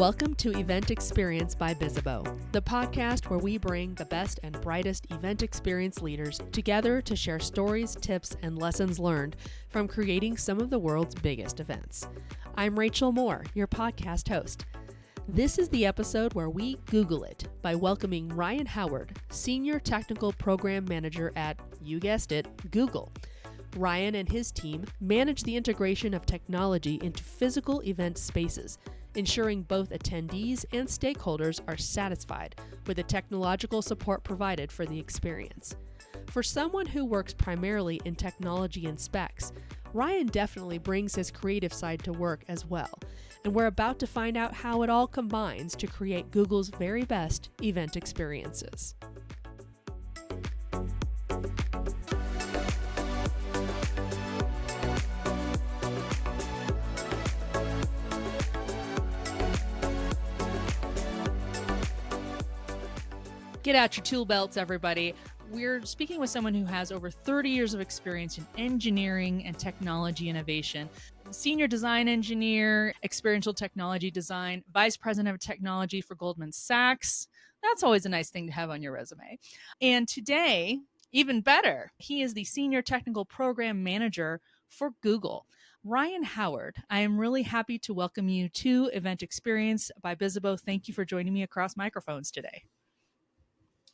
Welcome to Event Experience by Bizzabo, the podcast where we bring the best and brightest event experience leaders together to share stories, tips, and lessons learned from creating some of the world's biggest events. I'm Rachel Moore, your podcast host. This is the episode where we Google it by welcoming Ryan Howard, Senior Technical Program Manager at, you guessed it, Google. Ryan and his team manage the integration of technology into physical event spaces, ensuring both attendees and stakeholders are satisfied with the technological support provided for the experience. For someone who works primarily in technology and specs, Ryan definitely brings his creative side to work as well, and we're about to find out how it all combines to create Google's very best event experiences. Get out your tool belts, everybody. We're speaking with someone who has over 30 years of experience in engineering and technology innovation. Senior design engineer, experiential technology design, vice president of technology for Goldman Sachs. That's always a nice thing to have on your resume. And today, even better, he is the senior technical program manager for Google. Ryan Howard, I am really happy to welcome you to Event Experience by Bizzabo. Thank you for joining me across microphones today.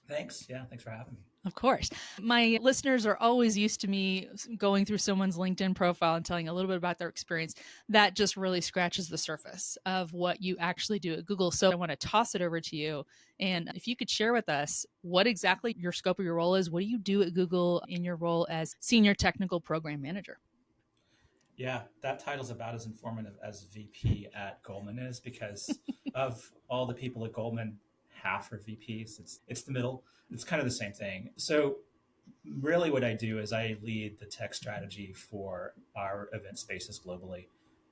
Thanks. Yeah, thanks for having me. Of course. My listeners are always used to me going through someone's LinkedIn profile and telling a little bit about their experience. That just really scratches the surface of what you actually do at Google. So I want to toss it over to you. And if you could share with us what exactly your scope of your role is, what do you do at Google in your role as Senior Technical Program Manager? Yeah, that title's about as informative as VP at Goldman is because of all the people at Goldman, half are VPs. It's the middle. It's kind of the same thing. So really what I do is I lead the tech strategy for our event spaces globally.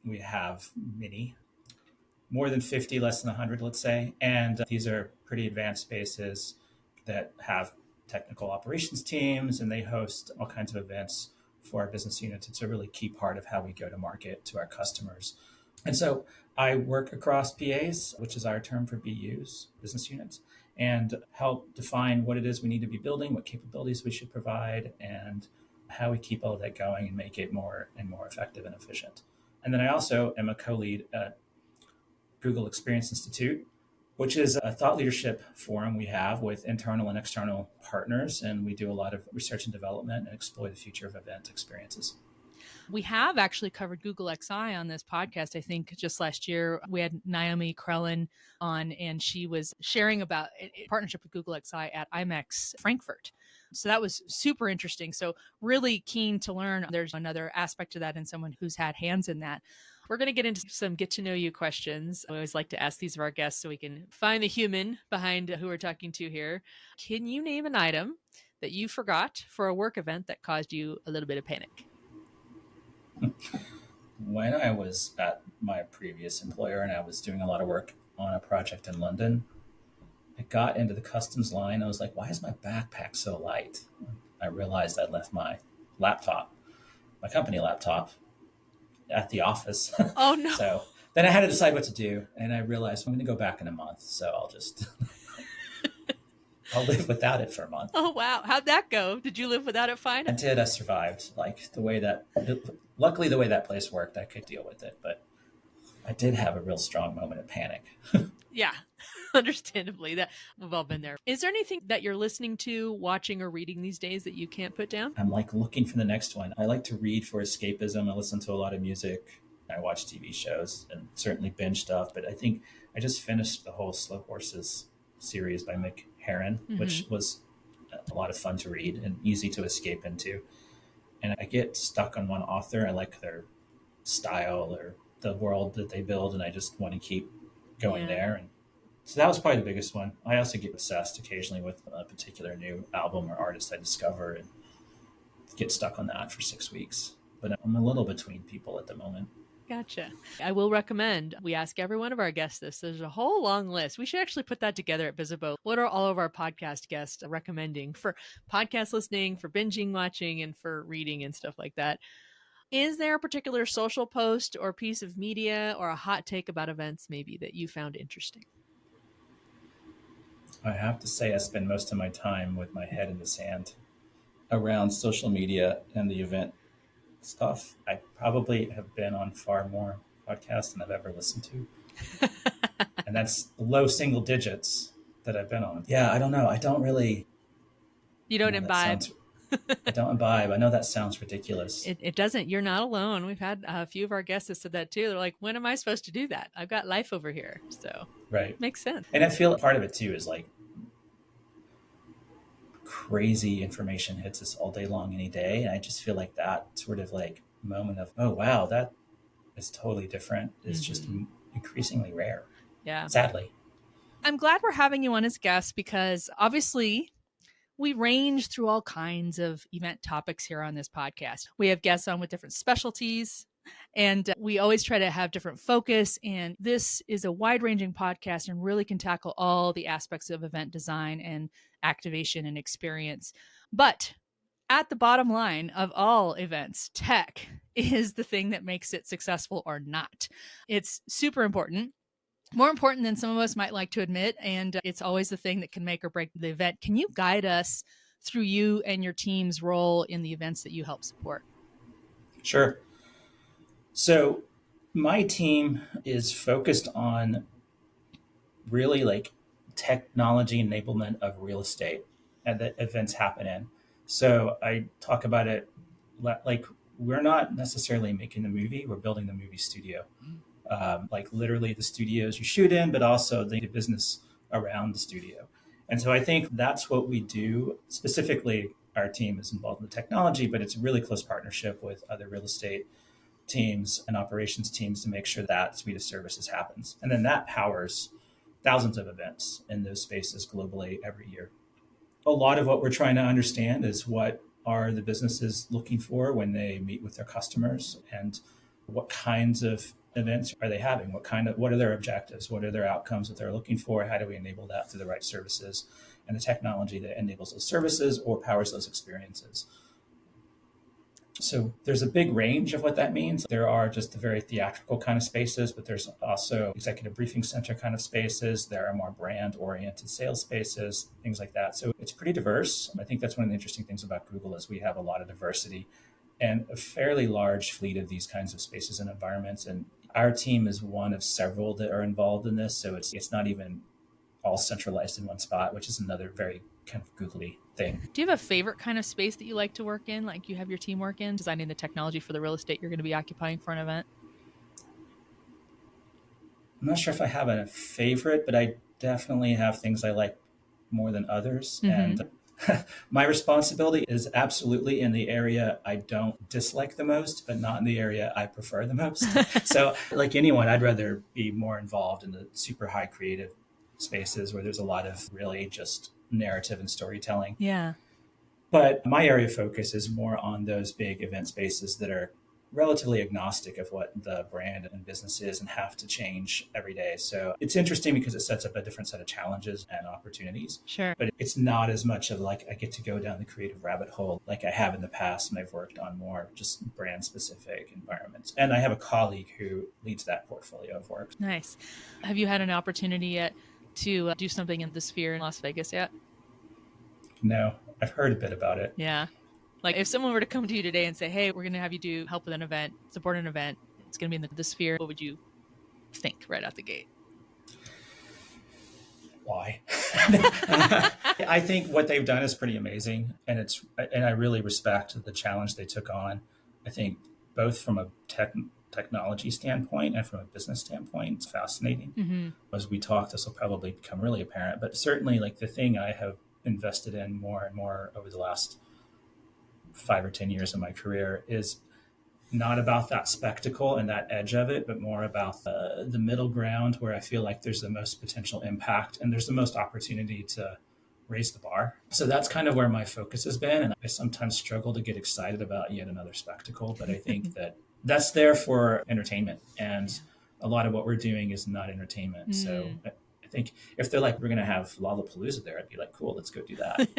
We have many, more than 50, less than 100, let's say. And these are pretty advanced spaces that have technical operations teams, and they host all kinds of events for our business units. It's a really key part of how we go to market to our customers. And so I work across PAs, which is our term for BUs, business units, and help define what it is we need to be building, what capabilities we should provide, and how we keep all of that going and make it more and more effective and efficient. And then I also am a co-lead at Google Experience Institute, which is a thought leadership forum we have with internal and external partners. And we do a lot of research and development and explore the future of event experiences. We have actually covered Google XI on this podcast. I think just last year we had Naomi Krellin on, and she was sharing about a partnership with Google XI at IMEX Frankfurt. So that was super interesting. So really keen to learn. There's another aspect to that and someone who's had hands in that. We're going to get into some get to know you questions. I always like to ask these of our guests so we can find the human behind who we're talking to here. Can you name an item that you forgot for a work event that caused you a little bit of panic? When I was at my previous employer and I was doing a lot of work on a project in London, I got into the customs line. I was like, why is my backpack so light? I realized I'd left my laptop, my company laptop, at the office. Oh, no. So then I had to decide what to do. And I realized I'm going to go back in a month. So I'll live without it for a month. Oh, wow. How'd that go? Did you live without it fine? I did. I survived. Luckily, the way that place worked, I could deal with it. But I did have a real strong moment of panic. Yeah, understandably. That we've all been there. Is there anything that you're listening to, watching, or reading these days that you can't put down? I'm looking for the next one. I like to read for escapism. I listen to a lot of music. I watch TV shows and certainly binge stuff. But I think I just finished the whole Slow Horses series by Mick Herron, which was a lot of fun to read and easy to escape into. And I get stuck on one author. I like their style or the world that they build, and I just want to keep going there. And so that was probably the biggest one. I also get obsessed occasionally with a particular new album or artist I discover and get stuck on that for 6 weeks. But I'm a little between people at the moment. Gotcha. I will recommend, we ask every one of our guests this. There's a whole long list. We should actually put that together at Bizzabo. What are all of our podcast guests recommending for podcast listening, for binging, watching, and for reading and stuff like that? Is there a particular social post or piece of media or a hot take about events maybe that you found interesting? I have to say, I spend most of my time with my head in the sand around social media and the event stuff. I probably have been on far more podcasts than I've ever listened to. And that's low single digits that I've been on. Yeah, I don't know. I don't really, You I don't know that imbibe. sounds, I don't imbibe. I know that sounds ridiculous. It doesn't. You're not alone. We've had a few of our guests that said that too. They're like, when am I supposed to do that? I've got life over here. So Right. makes sense. And I feel part of it too is like crazy information hits us all day long, any day. And I just feel like that sort of like moment of, oh, wow, that is totally different is just increasingly rare. Yeah. Sadly. I'm glad we're having you on as guests because obviously we range through all kinds of event topics here on this podcast. We have guests on with different specialties, and we always try to have different focus. And this is a wide ranging podcast and really can tackle all the aspects of event design and activation and experience. But at the bottom line of all events, tech is the thing that makes it successful or not. It's super important, more important than some of us might like to admit. And it's always the thing that can make or break the event. Can you guide us through you and your team's role in the events that you help support? Sure. So my team is focused on really like technology enablement of real estate and that events happen in. So I talk about it like we're not necessarily making the movie, we're building the movie studio. Like literally the studios you shoot in, but also the business around the studio. And so I think that's what we do. Specifically, our team is involved in the technology, but it's a really close partnership with other real estate teams and operations teams to make sure that suite of services happens. And then that powers thousands of events in those spaces globally every year. A lot of what we're trying to understand is what are the businesses looking for when they meet with their customers and what kinds of events are they having? What are their objectives? What are their outcomes that they're looking for? How do we enable that through the right services and the technology that enables those services or powers those experiences? So there's a big range of what that means. There are just the very theatrical kind of spaces, but there's also executive briefing center kind of spaces. There are more brand oriented sales spaces, things like that. So it's pretty diverse. I think that's one of the interesting things about Google is we have a lot of diversity and a fairly large fleet of these kinds of spaces and environments. And our team is one of several that are involved in this. So it's not even all centralized in one spot, which is another very kind of googly thing. Do you have a favorite kind of space that you like to work in, like you have your team work in, designing the technology for the real estate you're going to be occupying for an event? I'm not sure if I have a favorite, but I definitely have things I like more than others. And my responsibility is absolutely in the area I don't dislike the most, but not in the area I prefer the most. So like anyone, I'd rather be more involved in the super high creative spaces where there's a lot of really just narrative and storytelling. Yeah. But my area of focus is more on those big event spaces that are relatively agnostic of what the brand and business is and have to change every day. So it's interesting because it sets up a different set of challenges and opportunities. Sure. But it's not as much of like I get to go down the creative rabbit hole like I have in the past when I've worked on more just brand specific environments. And I have a colleague who leads that portfolio of work. Nice. Have you had an opportunity yet to do something in the Sphere in Las Vegas yet? No, I've heard a bit about it. Yeah. Like if someone were to come to you today and say, hey, we're going to have you do help with an event, support an event, it's going to be in the Sphere, what would you think right out the gate? Why? I think what they've done is pretty amazing. And I really respect the challenge they took on. I think both from a technology standpoint and from a business standpoint, it's fascinating. As we talk, this will probably become really apparent, but certainly like the thing I have invested in more and more over the last 5 or 10 years of my career is not about that spectacle and that edge of it, but more about the middle ground where I feel like there's the most potential impact and there's the most opportunity to raise the bar. So that's kind of where my focus has been. And I sometimes struggle to get excited about yet another spectacle, but I think that's there for entertainment. And a lot of what we're doing is not entertainment. So I think if they're like, we're going to have Lollapalooza there, I'd be like, cool, let's go do that.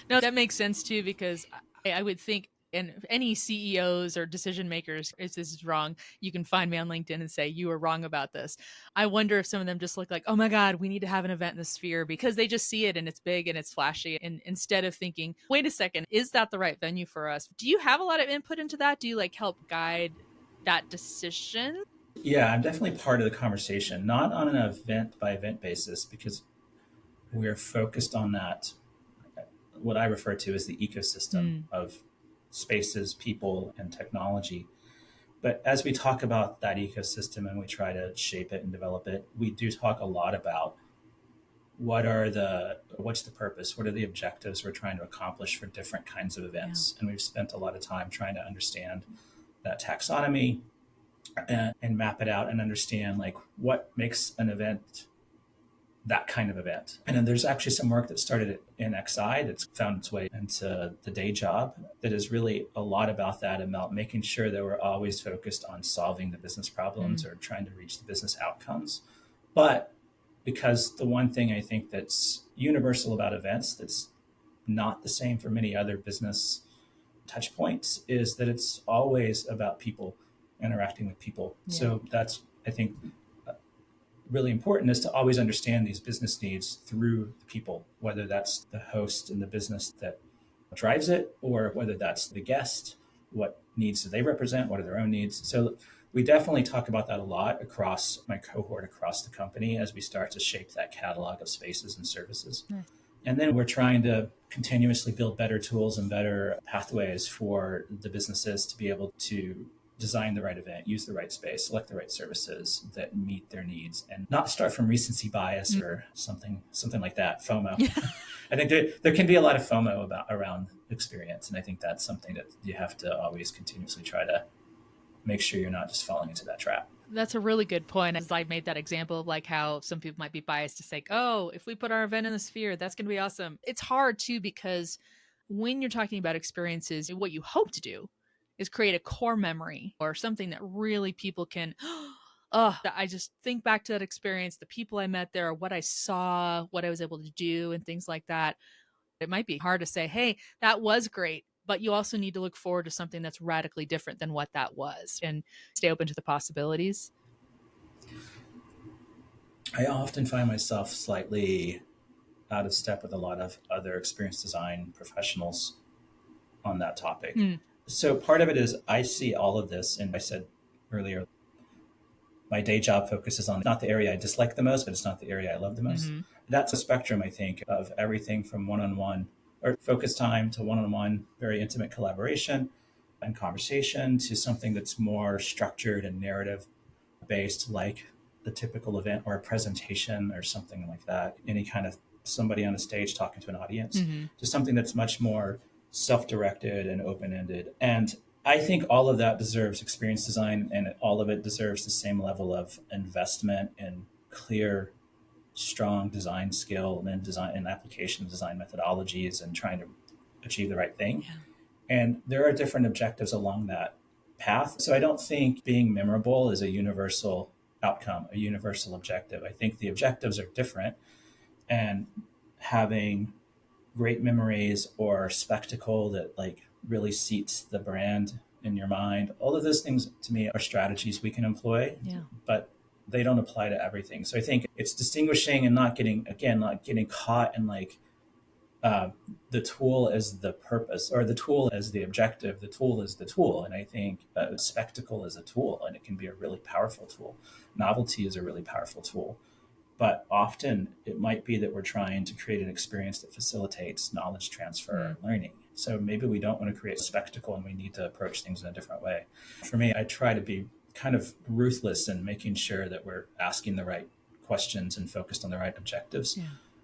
No, that makes sense too, because I would think And if any CEOs or decision makers, if this is wrong, you can find me on LinkedIn and say, you were wrong about this. I wonder if some of them just look like, oh my God, we need to have an event in the Sphere, because they just see it and it's big and it's flashy. And instead of thinking, wait a second, is that the right venue for us? Do you have a lot of input into that? Do you like help guide that decision? Yeah, I'm definitely part of the conversation, not on an event by event basis, because we're focused on that, what I refer to as the ecosystem of spaces, people, and technology. But as we talk about that ecosystem and we try to shape it and develop it, we do talk a lot about what's the purpose, what are the objectives we're trying to accomplish for different kinds of events. And we've spent a lot of time trying to understand that taxonomy and map it out and understand like what makes an event that kind of event. And then there's actually some work that started in XI that's found its way into the day job that is really a lot about that, about making sure that we're always focused on solving the business problems or trying to reach the business outcomes. But because the one thing I think that's universal about events that's not the same for many other business touch points is that it's always about people interacting with people. So that's, I think, really important is to always understand these business needs through the people, whether that's the host and the business that drives it, or whether that's the guest, what needs do they represent, what are their own needs. So we definitely talk about that a lot across my cohort, across the company, as we start to shape that catalog of spaces and services. Nice. And then we're trying to continuously build better tools and better pathways for the businesses to be able to design the right event, use the right space, select the right services that meet their needs, and not start from recency bias or something like that, FOMO. I think there can be a lot of FOMO around experience, and I think that's something that you have to always continuously try to make sure you're not just falling into that trap. That's a really good point. As I made that example of like how some people might be biased to say, oh, if we put our event in the Sphere, that's going to be awesome. It's hard too, because when you're talking about experiences, what you hope to do is create a core memory or something that really people can, I just think back to that experience, the people I met there, what I saw, what I was able to do, and things like that. It might be hard to say, hey, that was great, but you also need to look forward to something that's radically different than what that was and stay open to the possibilities. I often find myself slightly out of step with a lot of other experience design professionals on that topic. So part of it is I see all of this, and I said earlier, my day job focuses on not the area I dislike the most, but it's not the area I love the most. That's a spectrum, I think, of everything from one-on-one or focus time to one-on-one, very intimate collaboration and conversation, to something that's more structured and narrative based, like the typical event or a presentation or something like that. Any kind of somebody on a stage talking to an audience, to something that's much more self-directed and open-ended. And I think all of that deserves experience design, and all of it deserves the same level of investment in clear, strong design skill and design and application design methodologies and trying to achieve the right thing. And there are different objectives along that path. So I don't think being memorable is a universal outcome, a universal objective. I think the objectives are different, and having great memories or spectacle that like really seats the brand in your mind, all of those things to me are strategies we can employ, but they don't apply to everything. So I think it's distinguishing and not getting caught in like the tool as the purpose, or the tool as the objective. The tool is the tool. And I think spectacle is a tool, and it can be a really powerful tool. Novelty is a really powerful tool. But often it might be that we're trying to create an experience that facilitates knowledge transfer and learning. So maybe we don't want to create a spectacle, and we need to approach things in a different way. For me, I try to be kind of ruthless in making sure that we're asking the right questions and focused on the right objectives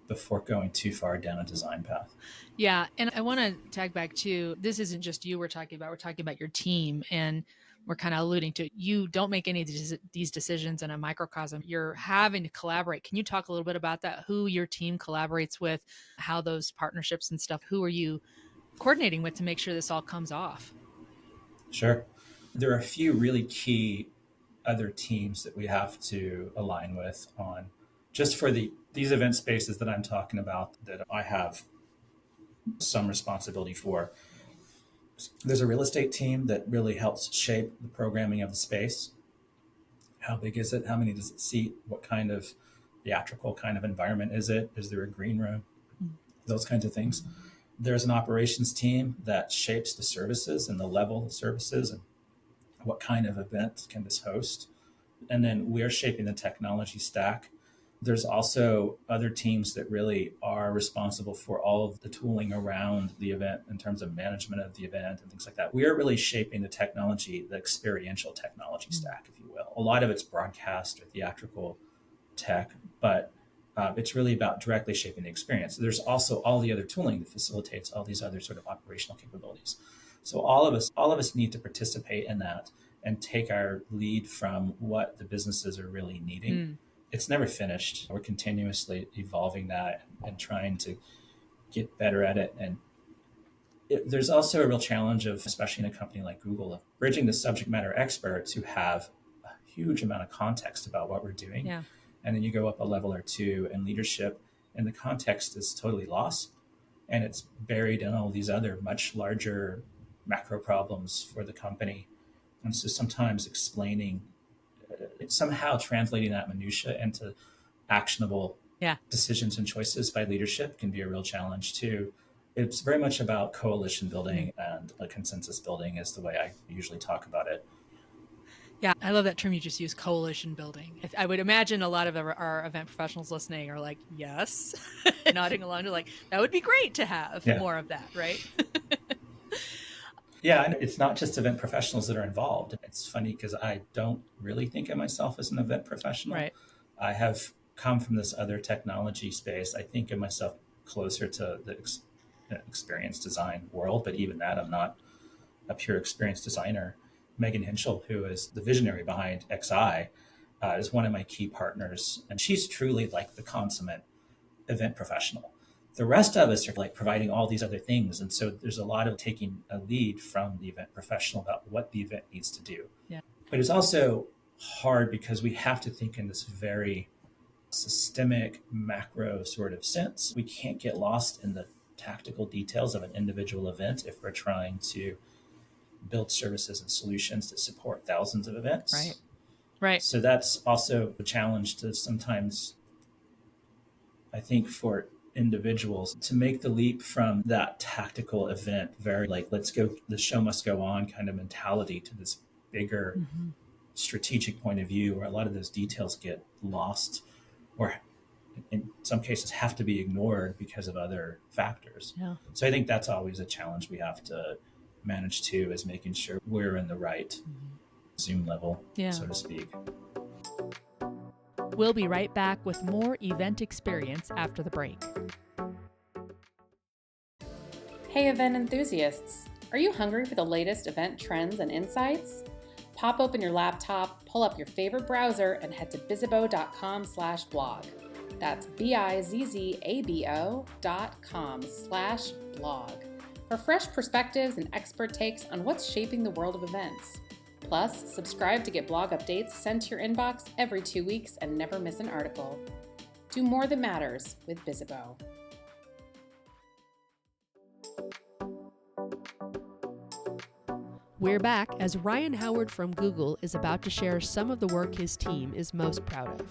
before going too far down a design path. Yeah. And I want to tag back to, this isn't just you we're talking about your team. And we're kind of alluding to, you don't make any of these decisions in a microcosm. You're having to collaborate. Can you talk a little bit about that? Who your team collaborates with, how those partnerships and stuff, who are you coordinating with to make sure this all comes off? Sure. There are a few really key other teams that we have to align with on just for these event spaces that I'm talking about, that I have some responsibility for. There's a real estate team that really helps shape the programming of the space. How big is it? How many does it seat? What kind of theatrical kind of environment is it? Is there a green room? Those kinds of things. There's an operations team that shapes the services and the level of services and what kind of event can this host. And then we're shaping the technology stack. There's also other teams that really are responsible for all of the tooling around the event in terms of management of the event and things like that. We are really shaping the technology, the experiential technology stack, if you will. A lot of it's broadcast or theatrical tech, but it's really about directly shaping the experience. There's also all the other tooling that facilitates all these other sort of operational capabilities. So all of us need to participate in that and take our lead from what the businesses are really needing. It's never finished. We're continuously evolving that and trying to get better at it. And there's also a real challenge of, especially in a company like Google, of bridging the subject matter experts who have a huge amount of context about what we're doing. Yeah. And then you go up a level or two in leadership and the context is totally lost. And it's buried in all these other much larger macro problems for the company. And so sometimes explaining, somehow translating that minutia into actionable decisions and choices by leadership can be a real challenge too. It's very much about coalition building and a consensus building is the way I usually talk about it. Yeah, I love that term you just used, coalition building. I would imagine a lot of our event professionals listening are like, yes, nodding along to like, that would be great to have more of that, right? Yeah, and it's not just event professionals that are involved. It's funny because I don't really think of myself as an event professional. Right. I have come from this other technology space. I think of myself closer to the experience design world, but even that, I'm not a pure experience designer. Megan Hinchell, who is the visionary behind XI, is one of my key partners. And she's truly like the consummate event professional. The rest of us are like providing all these other things. And so there's a lot of taking a lead from the event professional about what the event needs to do. Yeah. But it's also hard because we have to think in this very systemic macro sort of sense. We can't get lost in the tactical details of an individual event if we're trying to build services and solutions that support thousands of events. Right. So that's also a challenge to sometimes, I think, for individuals to make the leap from that tactical event, very like, let's go, the show must go on kind of mentality to this bigger strategic point of view where a lot of those details get lost or in some cases have to be ignored because of other factors. Yeah. So I think that's always a challenge we have to manage too, is making sure we're in the right Zoom level, so to speak. We'll be right back with more event experience after the break. Hey event enthusiasts, are you hungry for the latest event trends and insights? Pop open your laptop, pull up your favorite browser, and head to bizzabo.com/blog. That's bizzabo.com/blog for fresh perspectives and expert takes on what's shaping the world of events. Plus, subscribe to get blog updates sent to your inbox every 2 weeks and never miss an article. Do more that matters with Bizzabo. We're back as Ryan Howard from Google is about to share some of the work his team is most proud of.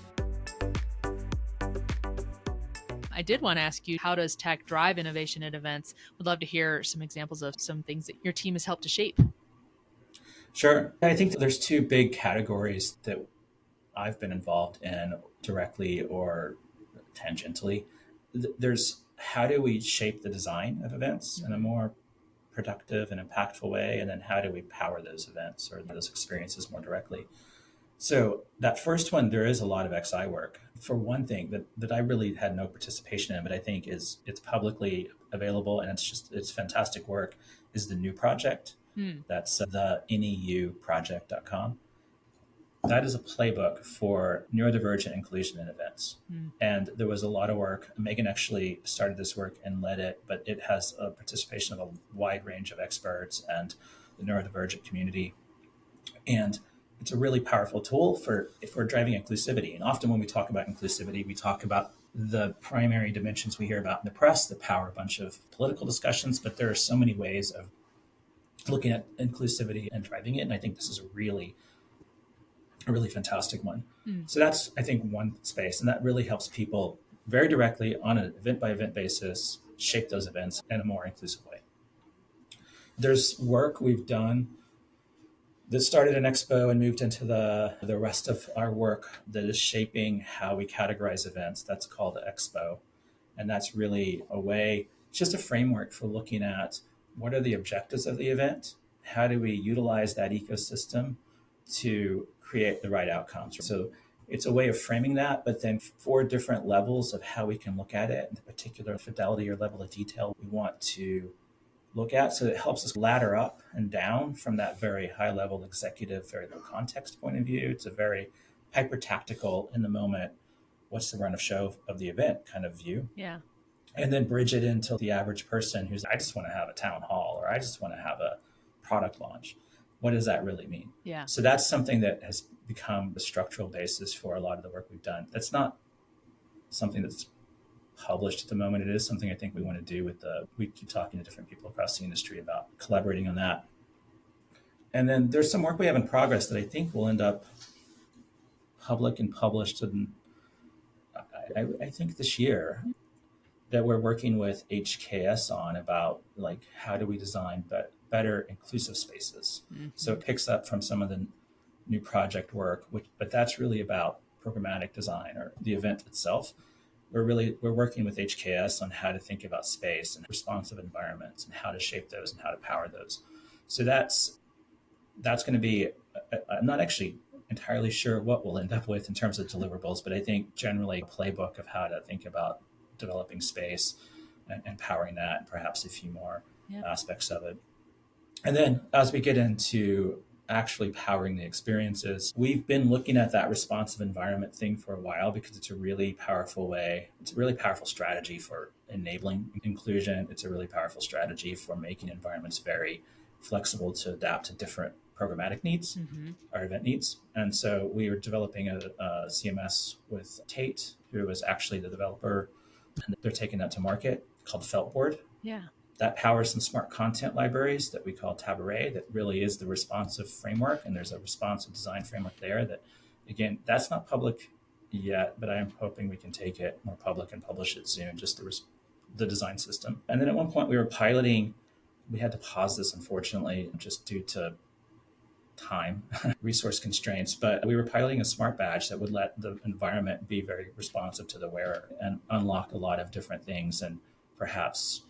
I did want to ask you, how does tech drive innovation at events? Would love to hear some examples of some things that your team has helped to shape. Sure. I think there's two big categories that I've been involved in directly or tangentially. There's how do we shape the design of events in a more productive and impactful way? And then how do we power those events or those experiences more directly? So that first one, there is a lot of XI work. For one thing that I really had no participation in, but I think it's publicly available and it's fantastic work, is the new project. That's the neuproject.com. That is a playbook for neurodivergent inclusion in events. And there was a lot of work. Megan actually started this work and led it, but it has a participation of a wide range of experts and the neurodivergent community. And it's a really powerful tool for if we're driving inclusivity. And often when we talk about inclusivity, we talk about the primary dimensions we hear about in the press that power a bunch of political discussions, but there are so many ways of looking at inclusivity and driving it. And I think this is a really fantastic one. So that's, I think, one space. And that really helps people very directly on an event by event basis shape those events in a more inclusive way. There's work we've done that started in Expo and moved into the rest of our work that is shaping how we categorize events. That's called Expo. And that's really a way, it's just a framework for looking at what are the objectives of the event? How do we utilize that ecosystem to create the right outcomes? So it's a way of framing that, but then 4 different levels of how we can look at it, the particular fidelity or level of detail we want to look at. So it helps us ladder up and down from that very high level executive, very low context point of view. It's a very hyper tactical in the moment, what's the run of show of the event kind of view. Yeah. And then bridge it into the average person who's, I just want to have a town hall, or I just want to have a product launch. What does that really mean? Yeah. So that's something that has become the structural basis for a lot of the work we've done. That's not something that's published at the moment. It is something I think we want to do we keep talking to different people across the industry about collaborating on that. And then there's some work we have in progress that I think will end up public and published in, I think this year, that we're working with HKS on about like, how do we design better inclusive spaces? Mm-hmm. So it picks up from some of the new project work, but that's really about programmatic design or the event itself. We're working with HKS on how to think about space and responsive environments and how to shape those and how to power those. So that's going to be, I'm not actually entirely sure what we'll end up with in terms of deliverables, but I think generally a playbook of how to think about developing space and powering that, and perhaps a few more aspects of it. And then as we get into actually powering the experiences, we've been looking at that responsive environment thing for a while because it's a really powerful way. It's a really powerful strategy for enabling inclusion. It's a really powerful strategy for making environments very flexible to adapt to different programmatic needs, our event needs. And so we are developing a CMS with Tate, who is actually the developer, and they're taking that to market, called Feltboard. Yeah. That powers some smart content libraries that we call Tabaret, that really is the responsive framework. And there's a responsive design framework there that, again, that's not public yet, but I am hoping we can take it more public and publish it soon, just the design system. And then at one point we were piloting, we had to pause this, unfortunately, just due to time, resource constraints, but we were piloting a smart badge that would let the environment be very responsive to the wearer and unlock a lot of different things and perhaps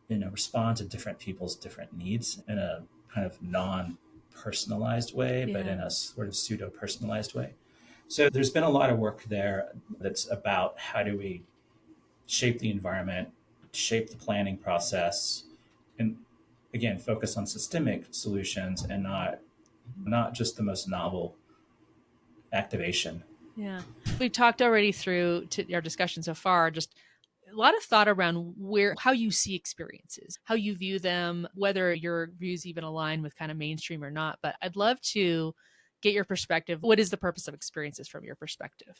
respond to different people's different needs in a kind of non-personalized way, but in a sort of pseudo-personalized way. So there's been a lot of work there that's about how do we shape the environment, shape the planning process, and again, focus on systemic solutions and not just the most novel activation. Yeah. We've talked already through to our discussion so far, just a lot of thought around how you see experiences, how you view them, whether your views even align with kind of mainstream or not. But I'd love to get your perspective. What is the purpose of experiences from your perspective?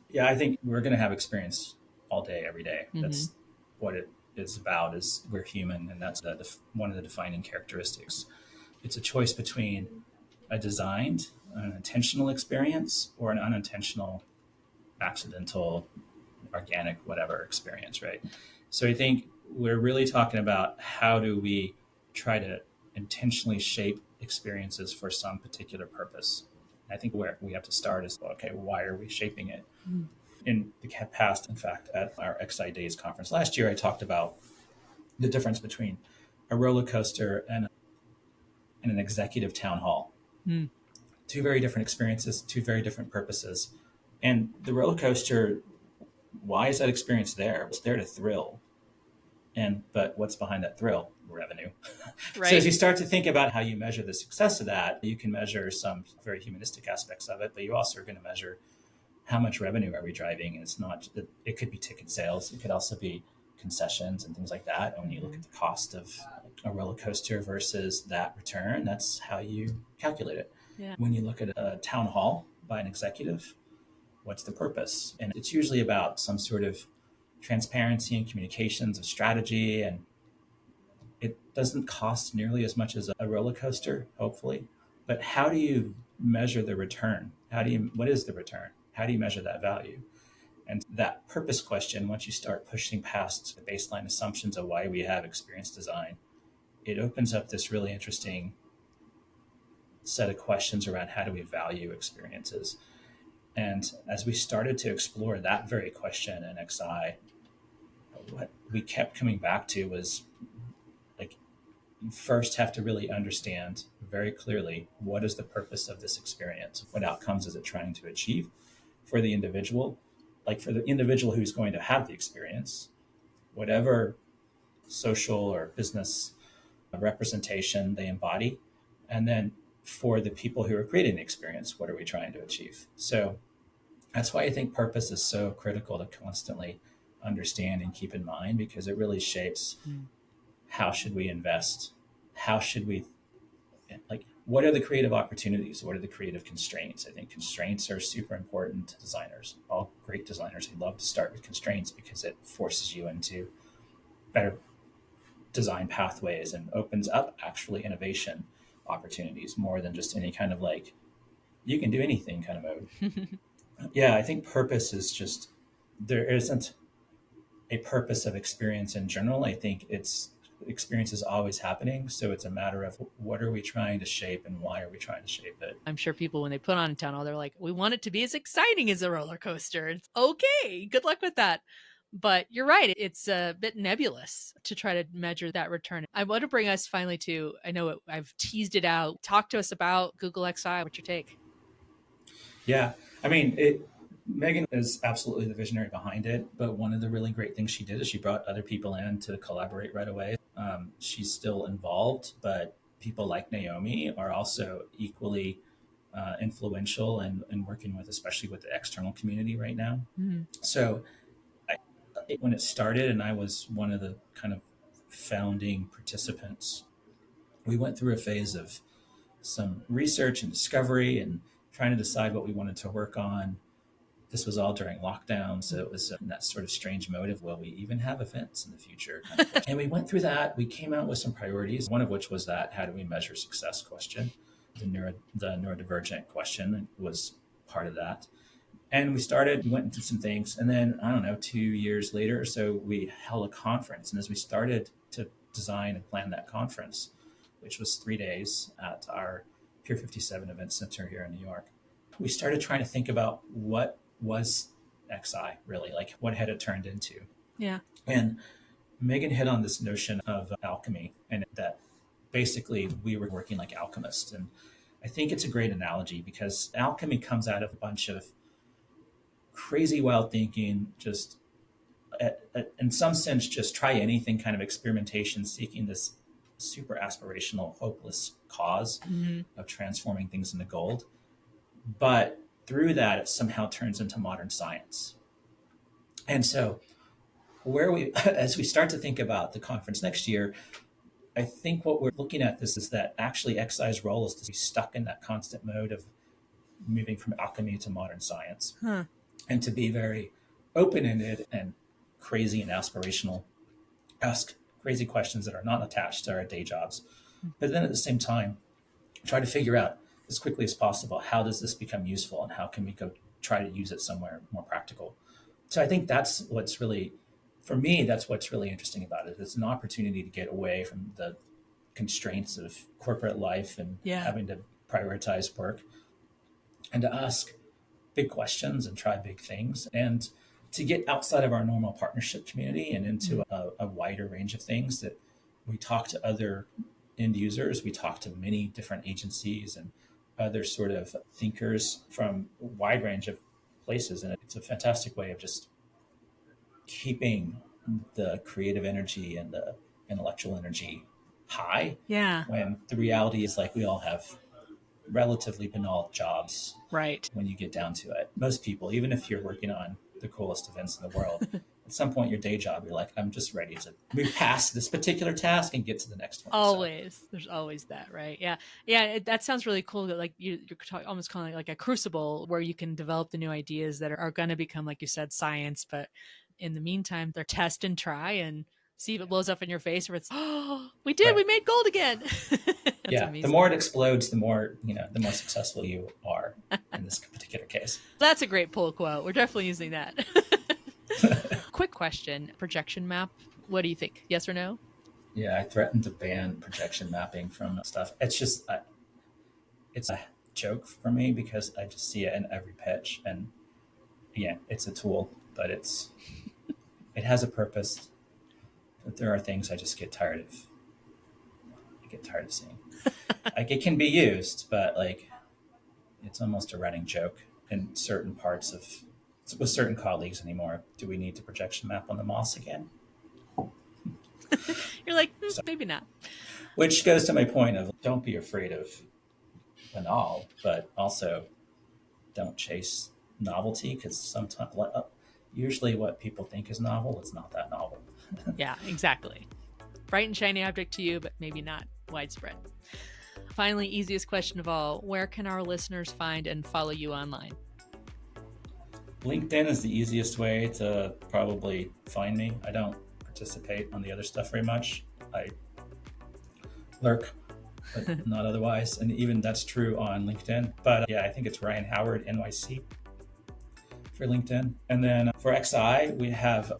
Yeah, I think we're going to have experience all day, every day. That's what it is about, is we're human. And that's one of the defining characteristics. It's a choice between a designed, an intentional experience or an unintentional, accidental, organic, whatever experience, right? So I think we're really talking about how do we try to intentionally shape experiences for some particular purpose. I think where we have to start is, okay, why are we shaping it? In the past, in fact, at our XI Days conference last year, I talked about the difference between a roller coaster and an executive town hall. Two very different experiences, two very different purposes. And the roller coaster, why is that experience there? It's there to thrill. But what's behind that thrill? Revenue. Right. So as you start to think about how you measure the success of that, you can measure some very humanistic aspects of it, but you also are going to measure how much revenue are we driving? And it's not, it could be ticket sales. It could also be concessions and things like that. And when you look at the cost of a roller coaster versus that return, that's how you calculate it. Yeah. When you look at a town hall by an executive, what's the purpose? And it's usually about some sort of transparency and communications of strategy and It doesn't cost nearly as much as a roller coaster, hopefully. But how do you measure the return? What is the return? How do you measure that value? And that purpose question, once you start pushing past the baseline assumptions of why we have experience design, it opens up this really interesting set of questions around how do we value experiences. And as we started to explore that very question in XI, what we kept coming back to was like, you first have to really understand very clearly what is the purpose of this experience? What outcomes is it trying to achieve for the individual? Like for the individual who's going to have the experience, whatever social or business representation they embody. And then for the people who are creating the experience, what are we trying to achieve? So that's why I think purpose is so critical to constantly understand and keep in mind, because it really shapes how should we invest? How should we, like, what are the creative opportunities? What are the creative constraints? I think constraints are super important to designers. All great designers, they love to start with constraints because it forces you into better design pathways and opens up actually innovation opportunities more than just any kind of like, you can do anything kind of mode. Yeah, I think purpose is just, there isn't a purpose of experience in general. I think experience is always happening. So it's a matter of what are we trying to shape and why are we trying to shape it? I'm sure people, when they put on a tunnel, they're like, we want it to be as exciting as a roller coaster. It's okay. Good luck with that. But you're right. It's a bit nebulous to try to measure that return. I want to bring us finally to, I know I've teased it out. Talk to us about Google XI. What's your take? Yeah, I mean, Megan is absolutely the visionary behind it, but one of the really great things she did is she brought other people in to collaborate right away. She's still involved, but people like Naomi are also equally influential and working with, especially with the external community right now. Mm-hmm. So when it started, and I was one of the kind of founding participants, we went through a phase of some research and discovery and trying to decide what we wanted to work on. This was all during lockdown, so it was in that sort of strange mode of, will we even have events in the future? Kind of. And we went through that. We came out with some priorities, one of which was that how do we measure success question. The neurodivergent question was part of that. And we went into some things. And then, I don't know, 2 years later or so, we held a conference. And as we started to design and plan that conference, which was 3 days at our Pier 57 Event Center here in New York, we started trying to think about what was XI really, like what had it turned into. Yeah. And Megan hit on this notion of alchemy, and that basically we were working like alchemists. And I think it's a great analogy because alchemy comes out of a bunch of crazy wild thinking, just in some sense, just try anything kind of experimentation, seeking this super aspirational, hopeless cause of transforming things into gold. But through that, it somehow turns into modern science. And so as we start to think about the conference next year, I think what we're looking at this is that actually XI's role is to be stuck in that constant mode of moving from alchemy to modern science, and to be very open-ended and crazy and aspirational, ask crazy questions that are not attached to our day jobs. But then at the same time, try to figure out as quickly as possible, how does this become useful and how can we go try to use it somewhere more practical? So I think that's what's really, for me, that's what's really interesting about it. It's an opportunity to get away from the constraints of corporate life and having to prioritize work, and to ask big questions and try big things, and to get outside of our normal partnership community and into a wider range of things. That we talk to other end users, we talk to many different agencies and other sort of thinkers from a wide range of places. And it's a fantastic way of just keeping the creative energy and the intellectual energy high. Yeah. When the reality is, like, we all have relatively banal jobs. Right. When you get down to it, most people, even if you're working on the coolest events in the world, at some point your day job, you're like, I'm just ready to move past this particular task and get to the next one. Always. So there's always that, right? Yeah. Yeah. That sounds really cool. Like you're almost calling it like a crucible where you can develop the new ideas that are going to become, like you said, science. But in the meantime, they're test and try and see if it blows up in your face, or it's, oh, we did, we made gold again. Yeah, amazing. The more it explodes, the more successful you are in this particular case. That's a great pull quote. We're definitely using that. Quick question, projection map. What do you think? Yes or no? Yeah, I threatened to ban projection mapping from stuff. It's just, it's a joke for me because I just see it in every pitch. And yeah, it's a tool, but it has a purpose. But there are things I just get tired of. I get tired of seeing. Like, it can be used, but like, it's almost a running joke in certain parts of, with certain colleagues anymore. Do we need to projection map on the moss again? You're like, maybe not. Which goes to my point of don't be afraid of the null, but also don't chase novelty, because sometimes, usually what people think is novel, it's not that novel. Yeah, exactly. Bright and shiny object to you, but maybe not widespread. Finally, easiest question of all, where can our listeners find and follow you online? LinkedIn is the easiest way to probably find me. I don't participate on the other stuff very much. I lurk, but not otherwise. And even that's true on LinkedIn. But yeah, I think it's Ryan Howard NYC for LinkedIn. And then for XI, we have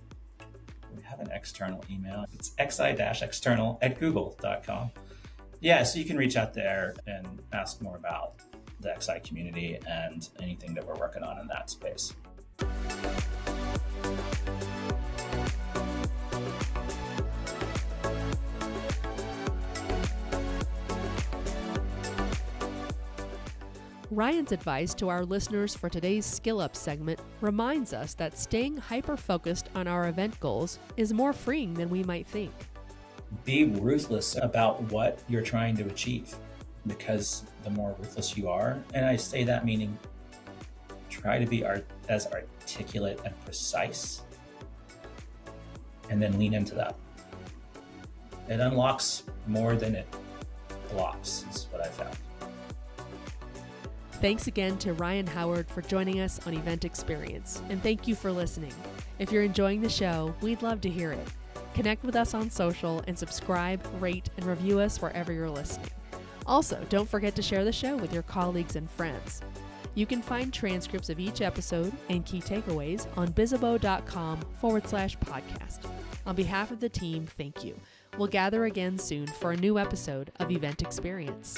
an external email. It's xi-external@google.com. Yeah, so you can reach out there and ask more about the XI community and anything that we're working on in that space. Ryan's advice to our listeners for today's Skill Up segment reminds us that staying hyper-focused on our event goals is more freeing than we might think. Be ruthless about what you're trying to achieve, because the more ruthless you are, and I say that meaning try to be as articulate and precise, and then lean into that. It unlocks more than it blocks, is what I found. Thanks again to Ryan Howard for joining us on Event Experience, and thank you for listening. If you're enjoying the show, we'd love to hear it. Connect with us on social and subscribe, rate, and review us wherever you're listening. Also, don't forget to share the show with your colleagues and friends. You can find transcripts of each episode and key takeaways on bizzabo.com/podcast. On behalf of the team, thank you. We'll gather again soon for a new episode of Event Experience.